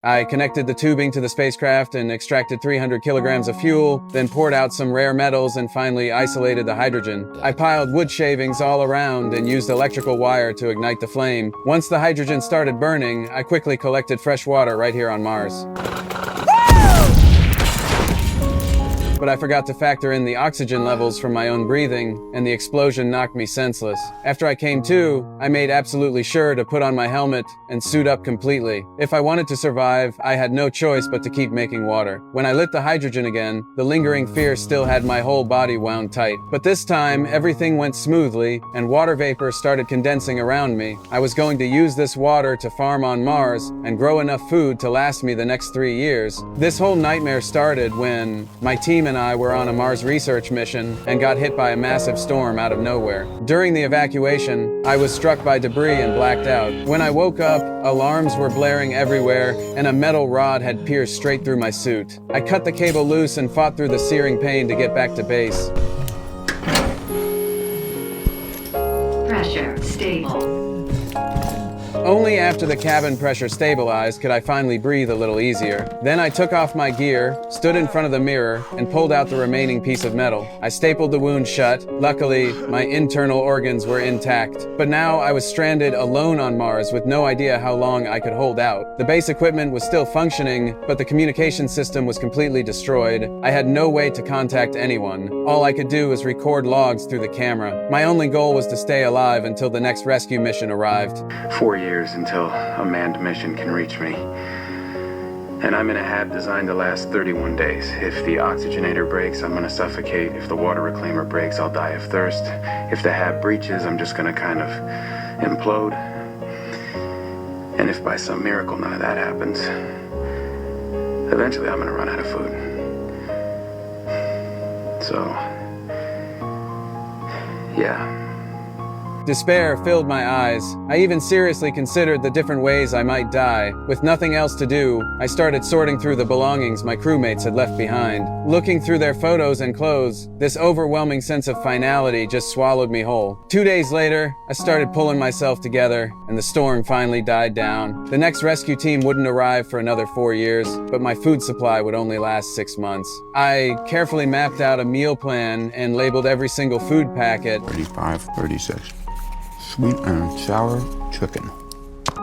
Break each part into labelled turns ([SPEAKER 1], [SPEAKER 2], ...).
[SPEAKER 1] I connected the tubing to the spacecraft and extracted 300 kilograms of fuel, then poured out some rare metals and finally isolated the hydrogen. I piled wood shavings all around and used electrical wire to ignite the flame. Once the hydrogen started burning, I quickly collected fresh water right here on Mars. But I forgot to factor in the oxygen levels from my own breathing, and the explosion knocked me senseless. After I came to, I made absolutely sure to put on my helmet and suit up completely. If I wanted to survive, I had no choice but to keep making water. When I lit the hydrogen again, the lingering fear still had my whole body wound tight. But this time, everything went smoothly, and water vapor started condensing around me. I was going to use this water to farm on Mars and grow enough food to last me the next 3 years. This whole nightmare started when my team and I were on a Mars research mission and got hit by a massive storm out of nowhere. During the evacuation, I was struck by debris and blacked out. When I woke up, alarms were blaring everywhere and a metal rod had pierced straight through my suit. I cut the cable loose and fought through the searing pain to get back to base.
[SPEAKER 2] Pressure stable.
[SPEAKER 1] Only after the cabin pressure stabilized could I finally breathe a little easier. Then I took off my gear, stood in front of the mirror, and pulled out the remaining piece of metal. I stapled the wound shut. Luckily, my internal organs were intact. But now I was stranded alone on Mars with no idea how long I could hold out. The base equipment was still functioning, but the communication system was completely destroyed. I had no way to contact anyone. All I could do was record logs through the camera. My only goal was to stay alive until the next rescue mission arrived.
[SPEAKER 3] 4 years until a manned mission can reach me. And I'm in a hab designed to last 31 days. If the oxygenator breaks, I'm gonna suffocate. If the water reclaimer breaks, I'll die of thirst. If the hab breaches, I'm just gonna kind of implode. And if by some miracle none of that happens, eventually I'm gonna run out of food. So, yeah.
[SPEAKER 1] Despair filled my eyes. I even seriously considered the different ways I might die. With nothing else to do, I started sorting through the belongings my crewmates had left behind. Looking through their photos and clothes, this overwhelming sense of finality just swallowed me whole. 2 days later, I started pulling myself together, and the storm finally died down. The next rescue team wouldn't arrive for another 4 years, but my food supply would only last 6 months. I carefully mapped out a meal plan and labeled every single food packet.
[SPEAKER 4] 35, 36. Sweet and sour chicken.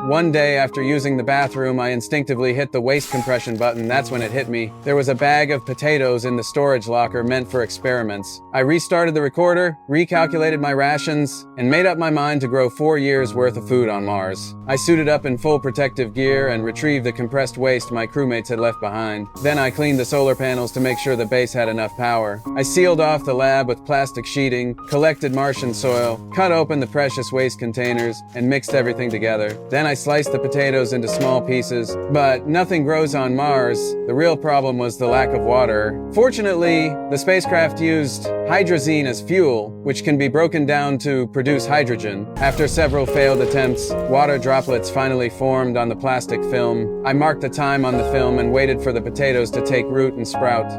[SPEAKER 1] One day after using the bathroom, I instinctively hit the waste compression button. That's when it hit me. There was a bag of potatoes in the storage locker meant for experiments. I restarted the recorder, recalculated my rations, and made up my mind to grow 4 years worth of food on Mars. I suited up in full protective gear and retrieved the compressed waste my crewmates had left behind. Then I cleaned the solar panels to make sure the base had enough power. I sealed off the lab with plastic sheeting, collected Martian soil, cut open the precious waste containers, and mixed everything together. Then I sliced the potatoes into small pieces, but nothing grows on Mars. The real problem was the lack of water. Fortunately, the spacecraft used hydrazine as fuel, which can be broken down to produce hydrogen. After several failed attempts, water droplets finally formed on the plastic film. I marked the time on the film and waited for the potatoes to take root and sprout.